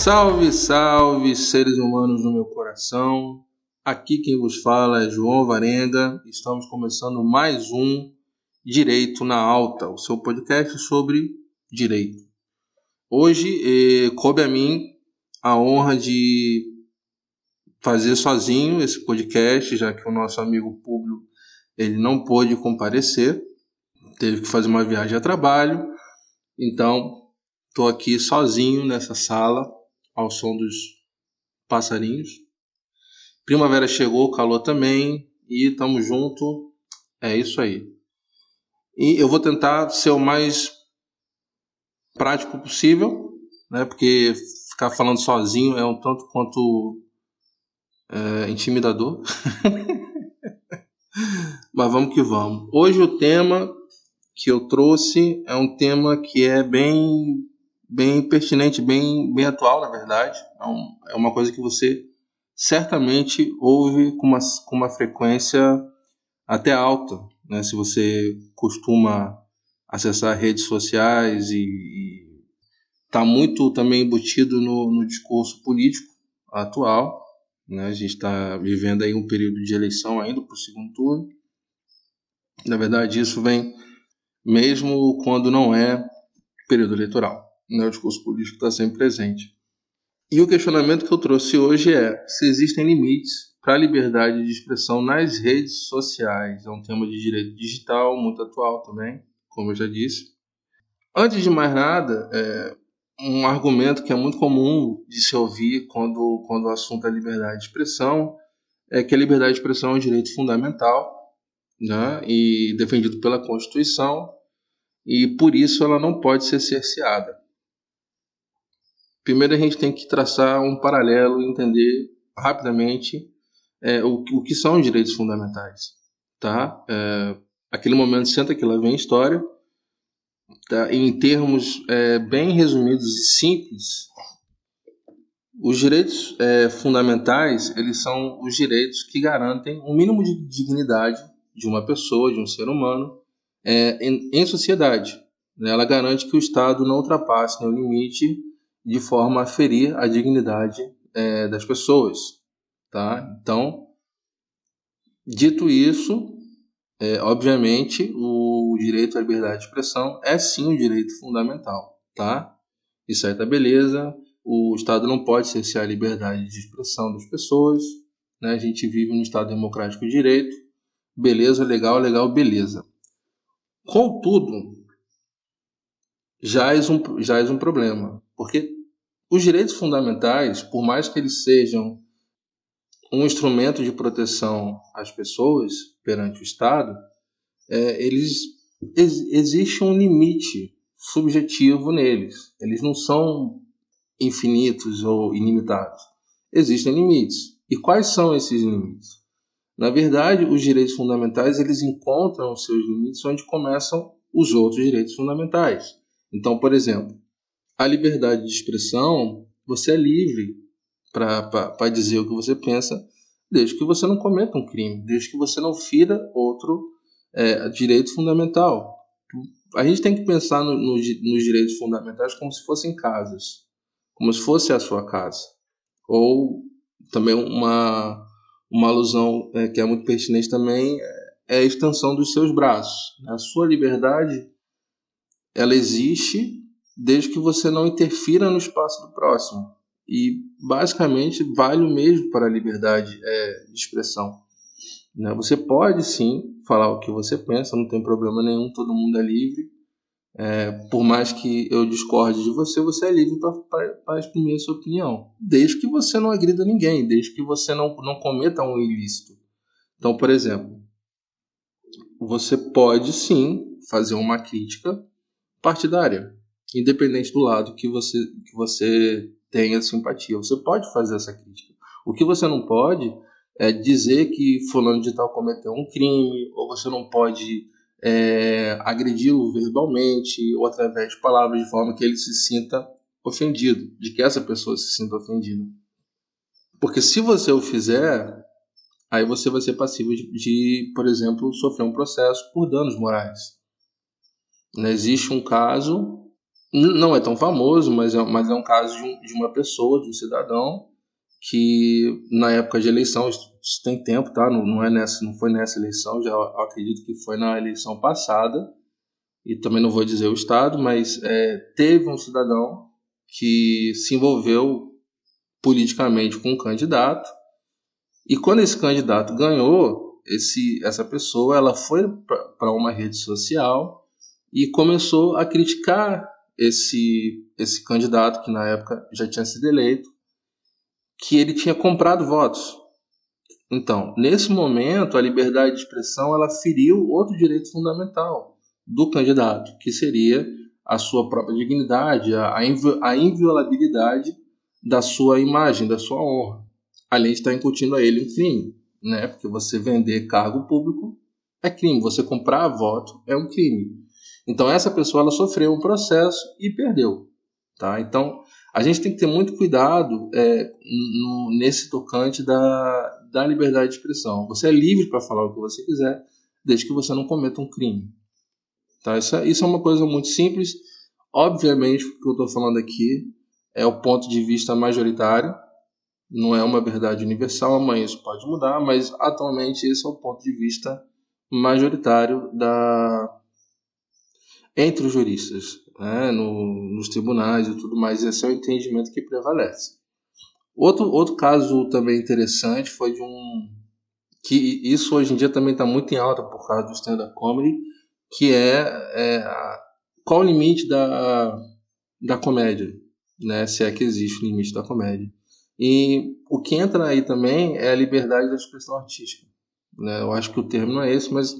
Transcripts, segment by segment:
Salve, salve, seres humanos do meu coração. Aqui quem vos fala é João Varenga. Estamos começando mais um Direito na Alta, o seu podcast sobre direito. Hoje coube a mim a honra de fazer sozinho esse podcast, já que o nosso amigo Públio ele não pôde comparecer, teve que fazer uma viagem a trabalho. Então, estou aqui sozinho nessa sala, ao som dos passarinhos. Primavera chegou, calor também, e estamos junto. É isso aí. E eu vou tentar ser o mais prático possível, né? Porque ficar falando sozinho é um tanto quanto intimidador. Mas vamos que vamos. Hoje o tema que eu trouxe é um tema que é bem pertinente, bem atual, na verdade. É uma coisa que você certamente ouve com uma frequência até alta, né? Se você costuma acessar redes sociais e está muito também embutido no discurso político atual, né? A gente está vivendo aí um período de eleição ainda para o segundo turno. Na verdade, isso vem mesmo quando não é período eleitoral, né? O discurso político está sempre presente. E o questionamento que eu trouxe hoje é se existem limites para a liberdade de expressão nas redes sociais. É um tema de direito digital muito atual também, como eu já disse. Antes de mais nada, um argumento que é muito comum de se ouvir quando o assunto é liberdade de expressão é que a liberdade de expressão é um direito fundamental, né, e defendido pela Constituição, e por isso ela não pode ser cerceada. Primeiro a gente tem que traçar um paralelo e entender rapidamente o que são os direitos fundamentais. Tá? Aquele momento senta que lá vem a história. Tá? Em termos bem resumidos e simples, os direitos fundamentais eles são os direitos que garantem um mínimo de dignidade de uma pessoa, de um ser humano, em sociedade. Ela garante que o Estado não ultrapasse nenhum limite de forma a ferir a dignidade das pessoas. Tá? Então, dito isso, obviamente, o direito à liberdade de expressão é sim um direito fundamental. Tá? Isso aí tá beleza. O Estado não pode cercear a liberdade de expressão das pessoas. Né? A gente vive num Estado democrático de direito. Beleza, legal, beleza. Contudo, já é um problema, porque os direitos fundamentais, por mais que eles sejam um instrumento de proteção às pessoas perante o Estado, existe um limite subjetivo neles. Eles não são infinitos ou ilimitados. Existem limites. E quais são esses limites? Na verdade, os direitos fundamentais eles encontram os seus limites onde começam os outros direitos fundamentais. Então, por exemplo, a liberdade de expressão, você é livre para dizer o que você pensa, desde que você não cometa um crime, desde que você não fira outro direito fundamental. A gente tem que pensar nos direitos fundamentais como se fossem casas, como se fosse a sua casa. Ou também uma alusão que é muito pertinente também é a extensão dos seus braços. A sua liberdade ela existe desde que você não interfira no espaço do próximo. E, basicamente, vale o mesmo para a liberdade de expressão. Né? Você pode, sim, falar o que você pensa, não tem problema nenhum, todo mundo é livre. Por mais que eu discorde de você, você é livre para exprimir a sua opinião. Desde que você não agrida ninguém, desde que você não cometa um ilícito. Então, por exemplo, você pode, sim, fazer uma crítica partidária, independente do lado que você tenha simpatia. Você pode fazer essa crítica. O que você não pode é dizer que fulano de tal cometeu um crime, ou você não pode agredi-lo verbalmente ou através de palavras de forma que ele se sinta ofendido, de que essa pessoa se sinta ofendida. Porque se você o fizer, aí você vai ser passivo de, por exemplo, sofrer um processo por danos morais. Existe um caso Não é tão famoso, mas é um caso de uma pessoa, de um cidadão, que na época de eleição, isso tem tempo, tá? Não foi nessa eleição, já acredito que foi na eleição passada, e também não vou dizer o estado, mas teve um cidadão que se envolveu politicamente com um candidato, e quando esse candidato ganhou, essa pessoa ela foi para uma rede social e começou a criticar esse candidato que na época já tinha sido eleito, que ele tinha comprado votos. Então, nesse momento, a liberdade de expressão ela feriu outro direito fundamental do candidato, que seria a sua própria dignidade, a inviolabilidade da sua imagem, da sua honra, além de estar incutindo a ele um crime, né? Porque você vender cargo público é crime, você comprar voto é um crime. Então, essa pessoa ela sofreu um processo e perdeu. Tá? Então, a gente tem que ter muito cuidado nesse tocante da liberdade de expressão. Você é livre para falar o que você quiser, desde que você não cometa um crime. Tá? Isso é uma coisa muito simples. Obviamente, o que eu estou falando aqui é o ponto de vista majoritário, não é uma verdade universal, amanhã isso pode mudar, mas atualmente esse é o ponto de vista majoritário entre os juristas, né, nos tribunais e tudo mais. Esse é o entendimento que prevalece. Outro caso também interessante foi que isso hoje em dia também está muito em alta por causa do stand-up comedy, que qual o limite da comédia, né, se é que existe o limite da comédia. E o que entra aí também é a liberdade da expressão artística. Né? Eu acho que o termo não é esse, mas,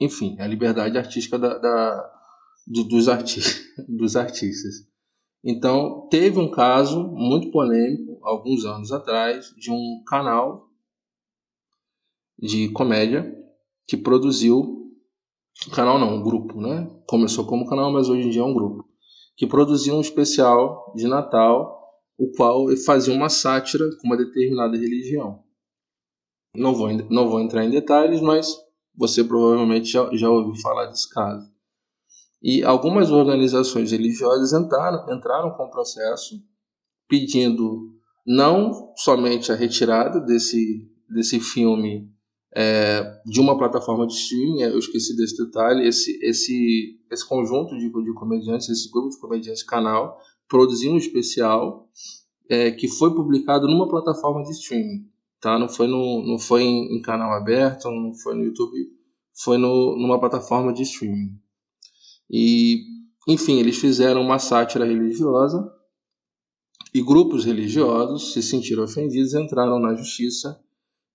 enfim, é a liberdade artística dos artistas. Então, teve um caso muito polêmico, alguns anos atrás, de um canal de comédia que produziu, canal não, um grupo, né? Começou como canal, mas hoje em dia é um grupo, que produziu um especial de Natal, o qual fazia uma sátira com uma determinada religião. Não vou entrar em detalhes, mas você provavelmente já ouviu falar desse caso. E algumas organizações religiosas entraram com o processo pedindo não somente a retirada desse filme de uma plataforma de streaming, eu esqueci desse detalhe, esse conjunto de comediantes, esse grupo de comediantes canal, produziu um especial que foi publicado numa plataforma de streaming. Tá? Não foi em canal aberto, não foi no YouTube, foi numa plataforma de streaming. E, enfim, eles fizeram uma sátira religiosa e grupos religiosos se sentiram ofendidos e entraram na justiça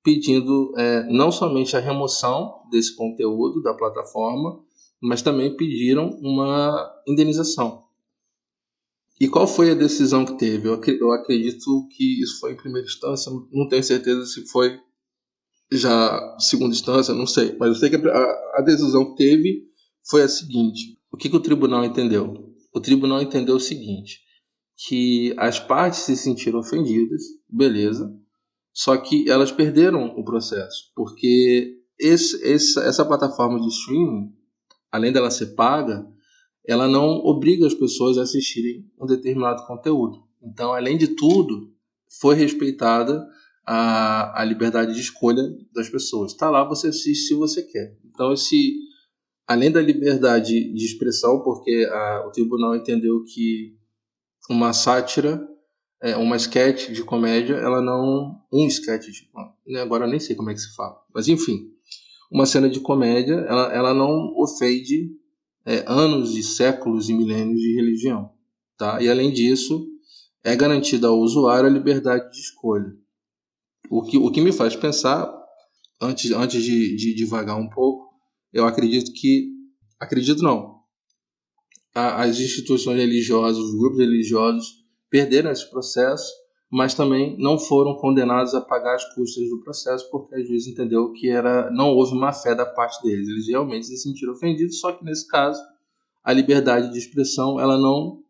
pedindo não somente a remoção desse conteúdo da plataforma, mas também pediram uma indenização. E qual foi a decisão que teve? Eu acredito que isso foi em primeira instância, não tenho certeza se foi já segunda instância, não sei. Mas eu sei que a decisão que teve foi a seguinte. O que o tribunal entendeu? O tribunal entendeu o seguinte, que as partes se sentiram ofendidas, beleza, só que elas perderam o processo, porque essa plataforma de streaming, além dela ser paga, ela não obriga as pessoas a assistirem um determinado conteúdo. Então, além de tudo, foi respeitada a liberdade de escolha das pessoas. Está lá, você assiste se você quer. Então, além da liberdade de expressão, porque o tribunal entendeu que uma sátira, uma sketch de comédia, ela não... Um sketch, agora eu nem sei como é que se fala. Mas, enfim, uma cena de comédia, ela não ofende anos e séculos e milênios de religião. Tá? E, além disso, é garantida ao usuário a liberdade de escolha. O que me faz pensar, antes de divagar um pouco, eu acredito que... Acredito não. As instituições religiosas, os grupos religiosos perderam esse processo, mas também não foram condenados a pagar as custas do processo, porque a juiz entendeu que não houve má fé da parte deles. Eles realmente se sentiram ofendidos, só que nesse caso a liberdade de expressão, ela não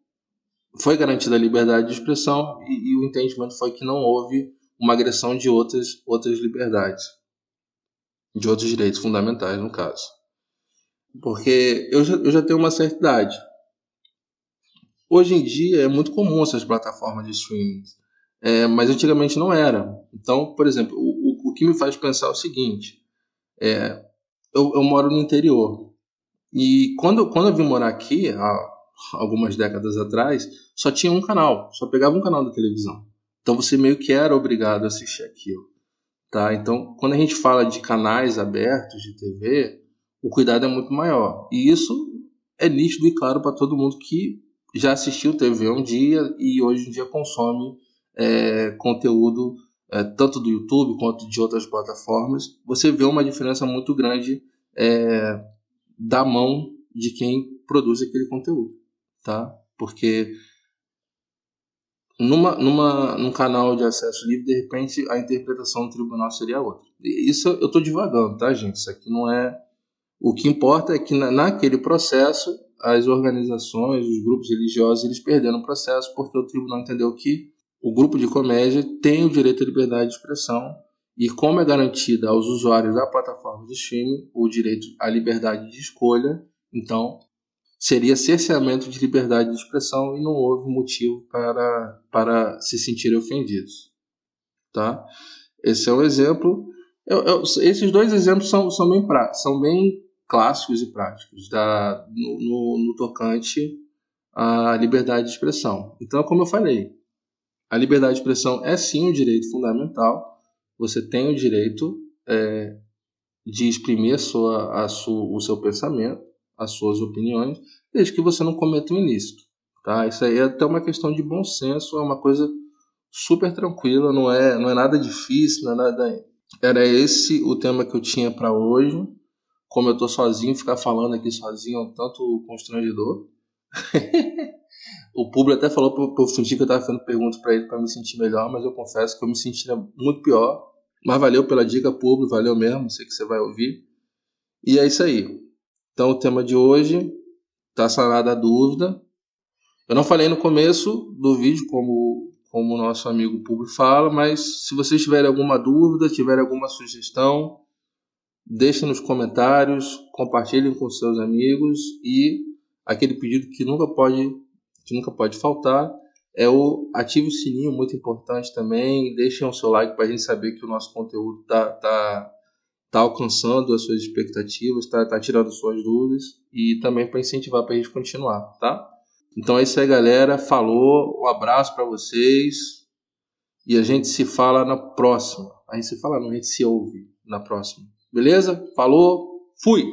foi garantida, a liberdade de expressão, e o entendimento foi que não houve uma agressão de outras liberdades, de outros direitos fundamentais, no caso. Porque eu já tenho uma certa idade. Hoje em dia é muito comum essas plataformas de streaming, mas antigamente não era. Então, por exemplo, o que me faz pensar é o seguinte: eu moro no interior e quando eu vim morar aqui, há algumas décadas atrás, só tinha um canal, só pegava um canal da televisão. Então você meio que era obrigado a assistir aquilo. Tá? Então, quando a gente fala de canais abertos de TV, o cuidado é muito maior. E isso é nítido e claro para todo mundo que já assistiu TV um dia e hoje em dia consome conteúdo tanto do YouTube quanto de outras plataformas. Você vê uma diferença muito grande da mão de quem produz aquele conteúdo. Tá? Porque num canal de acesso livre, de repente, a interpretação do tribunal seria outra. Isso eu estou divagando, tá, gente? Isso aqui não é... O que importa é que naquele processo, as organizações, os grupos religiosos, eles perderam o processo porque o tribunal entendeu que o grupo de comédia tem o direito à liberdade de expressão e como é garantida aos usuários da plataforma de streaming o direito à liberdade de escolha, então seria cerceamento de liberdade de expressão e não houve motivo para se sentirem ofendidos. Tá? Esse é um exemplo. Esses dois exemplos são bem clássicos e práticos no tocante à liberdade de expressão. Então, como eu falei, a liberdade de expressão é sim um direito fundamental. Você tem o direito de exprimir o seu pensamento, as suas opiniões, desde que você não cometa um ilícito. Tá? Isso aí é até uma questão de bom senso, é uma coisa super tranquila, não é nada difícil, não é nada... Era esse o tema que eu tinha para hoje. Como eu tô sozinho, ficar falando aqui sozinho é um tanto constrangedor. O público até falou pra eu fingir que eu tava fazendo perguntas para ele para me sentir melhor, mas eu confesso que eu me sentiria muito pior. Mas valeu pela dica, público, valeu mesmo, sei que você vai ouvir. E é isso aí. Então o tema de hoje tá sanada a dúvida. Eu não falei no começo do vídeo como o nosso amigo público fala, mas se vocês tiverem alguma dúvida, tiverem alguma sugestão, deixem nos comentários, compartilhem com seus amigos e aquele pedido que nunca pode faltar é o ative o sininho, muito importante também. Deixem o seu like para a gente saber que o nosso conteúdo tá alcançando as suas expectativas, tá tirando suas dúvidas e também para incentivar para a gente continuar, tá? Então é isso aí, galera. Falou, um abraço para vocês e a gente se fala na próxima. A gente se fala, não, a gente se ouve na próxima. Beleza? Falou, fui!